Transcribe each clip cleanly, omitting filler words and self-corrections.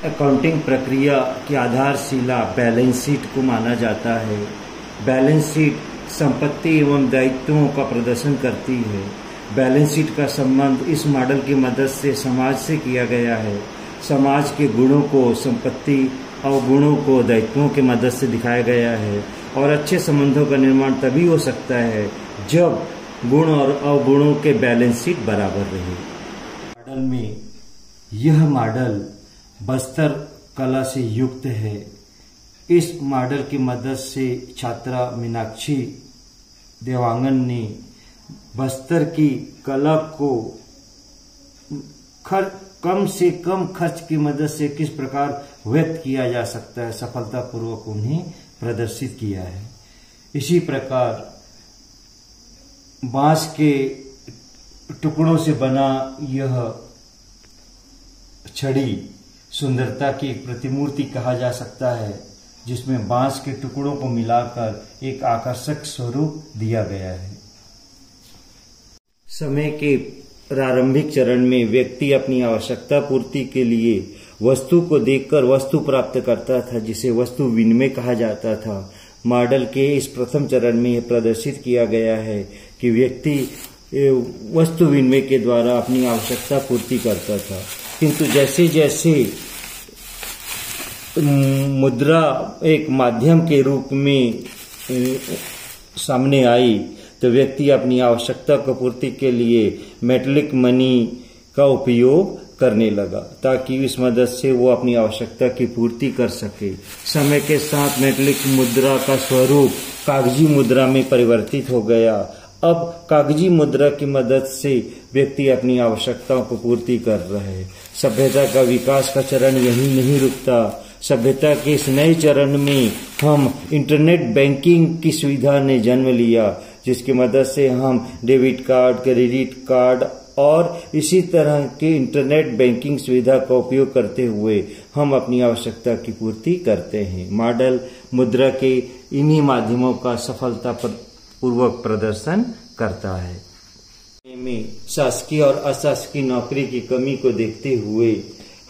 Accounting प्रक्रिया की आधारशिला बैलेंस शीट को माना जाता है। बैलेंस शीट संपत्ति एवं दायित्वों का प्रदर्शन करती है। बैलेंस शीट का संबंध इस मॉडल की मदद से समाज से किया गया है। समाज के गुणों को संपत्ति, अवगुणों को दायित्वों की मदद से दिखाया गया है और अच्छे संबंधों का निर्माण तभी हो सकता है जब गुण और अवगुणों के बैलेंस शीट बराबर रहे। मॉडल में यह मॉडल बस्तर कला से युक्त है। इस मॉडल की मदद से छात्रा मीनाक्षी देवांगन ने बस्तर की कला को कम से कम खर्च की मदद से किस प्रकार व्यक्त किया जा सकता है, सफलतापूर्वक उन्हें प्रदर्शित किया है। इसी प्रकार बांस के टुकड़ों से बना यह छड़ी सुंदरता की एक प्रतिमूर्ति कहा जा सकता है, जिसमें बांस के टुकड़ों को मिलाकर एक आकर्षक स्वरूप दिया गया है। समय के प्रारंभिक चरण में व्यक्ति अपनी आवश्यकता पूर्ति के लिए वस्तु को देखकर वस्तु प्राप्त करता था, जिसे वस्तु विनिमय कहा जाता था। मॉडल के इस प्रथम चरण में यह प्रदर्शित किया गया है कि व्यक्ति वस्तु विनिमय के द्वारा अपनी आवश्यकता पूर्ति करता था, किंतु जैसे जैसे मुद्रा एक माध्यम के रूप में सामने आई तो व्यक्ति अपनी आवश्यकता को पूर्ति के लिए मेटलिक मनी का उपयोग करने लगा, ताकि इस मदद से वो अपनी आवश्यकता की पूर्ति कर सके। समय के साथ मेटलिक मुद्रा का स्वरूप कागजी मुद्रा में परिवर्तित हो गया। अब कागजी मुद्रा की मदद से व्यक्ति अपनी आवश्यकताओं को पूर्ति कर रहे हैं। सभ्यता का विकास का चरण यही नहीं रुकता। सभ्यता के इस नए चरण में हम इंटरनेट बैंकिंग की सुविधा ने जन्म लिया, जिसकी मदद से हम डेबिट कार्ड, क्रेडिट कार्ड और इसी तरह के इंटरनेट बैंकिंग सुविधा का उपयोग करते हुए हम अपनी आवश्यकता की पूर्ति करते हैं। मॉडल मुद्रा के इन्हीं माध्यमों का सफलतापूर्वक प्रदर्शन करता है। में शासकीय और अशासकीय नौकरी की कमी को देखते हुए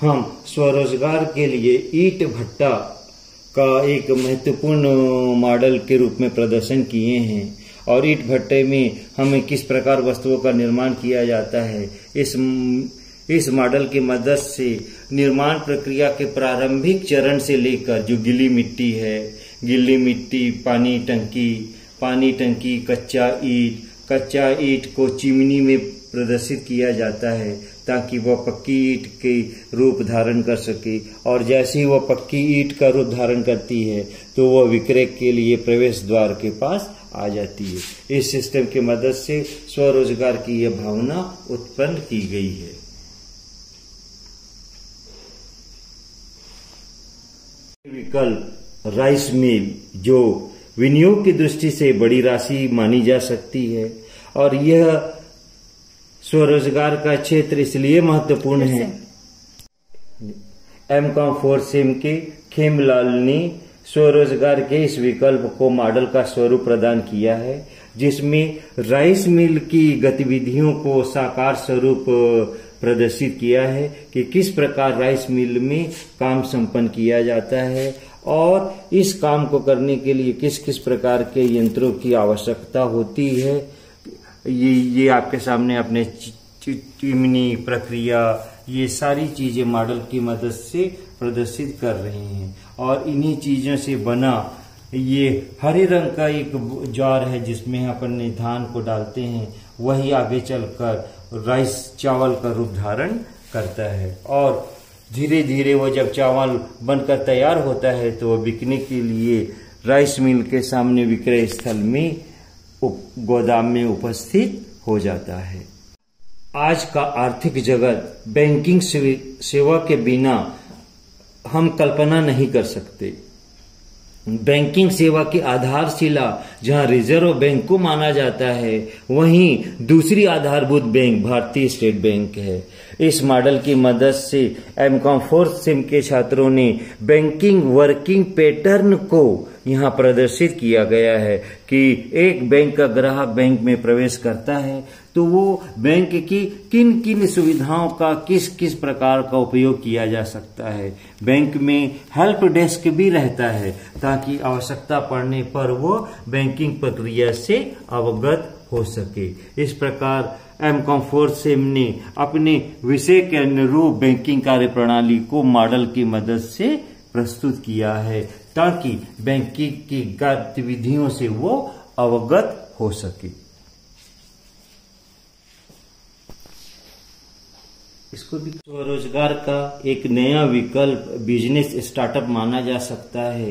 हम स्वरोजगार के लिए ईंट भट्टा का एक महत्वपूर्ण मॉडल के रूप में प्रदर्शन किए हैं। और ईंट भट्टे में हमें किस प्रकार वस्तुओं का निर्माण किया जाता है, इस मॉडल की मदद से निर्माण प्रक्रिया के प्रारंभिक चरण से लेकर जो गीली मिट्टी है, गीली मिट्टी, पानी टंकी, कच्चा ईंट को चिमनी में प्रदर्शित किया जाता है ताकि वह पक्की ईंट के रूप धारण कर सके। और जैसे ही वह पक्की ईंट का रूप धारण करती है तो वह विक्रय के लिए प्रवेश द्वार के पास आ जाती है। इस सिस्टम की मदद से स्वरोजगार की यह भावना उत्पन्न की गई है। विकल्प राइस मिल, जो विनियोग की दृष्टि से बड़ी राशि मानी जा सकती है, और यह स्वरोजगार का क्षेत्र इसलिए महत्वपूर्ण है। M.Com सिम के खेमलाल ने स्वरोजगार के इस विकल्प को मॉडल का स्वरूप प्रदान किया है, जिसमें राइस मिल की गतिविधियों को साकार स्वरूप प्रदर्शित किया है कि किस प्रकार राइस मिल में काम संपन्न किया जाता है और इस काम को करने के लिए किस किस प्रकार के यंत्रों की आवश्यकता होती है। ये आपके सामने अपने चिमनी प्रक्रिया, ये सारी चीजें मॉडल की मदद से प्रदर्शित कर रहे हैं। और इन्हीं चीजों से बना ये हरे रंग का एक जार है, जिसमें अपन धान को डालते हैं, वही आगे चलकर राइस चावल का रूप धारण करता है। और धीरे धीरे वो जब चावल बनकर तैयार होता है तो वह बिकने के लिए राइस मिल के सामने विक्रय स्थल में गोदाम में उपस्थित हो जाता है। आज का आर्थिक जगत बैंकिंग सेवा के बिना हम कल्पना नहीं कर सकते। बैंकिंग सेवा की आधारशिला जहां रिजर्व बैंक को माना जाता है, वहीं दूसरी आधारभूत बैंक भारतीय स्टेट बैंक है। इस मॉडल की मदद से M.Com सिम के छात्रों ने बैंकिंग वर्किंग पैटर्न को यहाँ प्रदर्शित किया गया है कि एक बैंक का ग्राहक बैंक में प्रवेश करता है तो वो बैंक की किन किन सुविधाओं का किस किस प्रकार का उपयोग किया जा सकता है। बैंक में हेल्प डेस्क भी रहता है ताकि आवश्यकता पड़ने पर वो बैंकिंग प्रक्रिया से अवगत हो सके। इस प्रकार M.Com4SIM ने अपने विषय के अनुरूप बैंकिंग कार्य प्रणाली को मॉडल की मदद से प्रस्तुत किया है ताकि बैंकिंग की गतिविधियों से वो अवगत हो सके। इसको भी स्वरोजगार का एक नया विकल्प बिजनेस स्टार्टअप माना जा सकता है।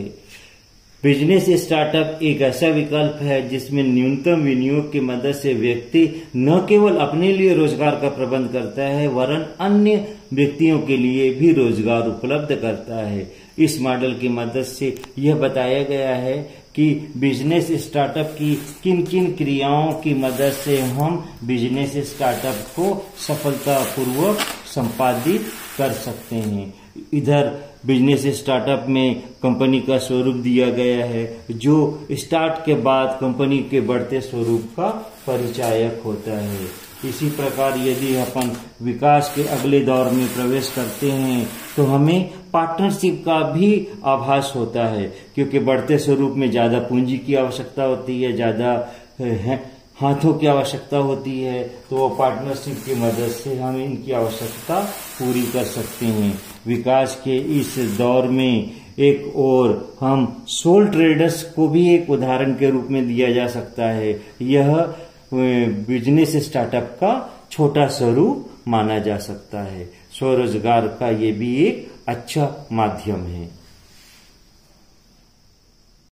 बिजनेस स्टार्टअप एक ऐसा विकल्प है जिसमें न्यूनतम विनियोग की मदद से व्यक्ति न केवल अपने लिए रोजगार का प्रबंध करता है वरन अन्य व्यक्तियों के लिए भी रोजगार उपलब्ध करता है। इस मॉडल की मदद से यह बताया गया है कि बिजनेस स्टार्टअप की किन किन क्रियाओं की मदद से हम बिजनेस स्टार्टअप को सफलतापूर्वक संपादित कर सकते हैं। इधर बिजनेस स्टार्टअप में कंपनी का स्वरूप दिया गया है जो स्टार्ट के बाद कंपनी के बढ़ते स्वरूप का परिचायक होता है। इसी प्रकार यदि अपन विकास के अगले दौर में प्रवेश करते हैं तो हमें पार्टनरशिप का भी आभास होता है, क्योंकि बढ़ते स्वरूप में ज्यादा पूंजी की आवश्यकता होती है, ज्यादा हाथों की आवश्यकता होती है, तो वो पार्टनरशिप की मदद से हम इनकी आवश्यकता पूरी कर सकते हैं। विकास के इस दौर में एक और हम सोल ट्रेडर्स को भी एक उदाहरण के रूप में दिया जा सकता है। यह बिजनेस स्टार्टअप का छोटा स्वरूप माना जा सकता है। स्वरोजगार का ये भी एक अच्छा माध्यम है।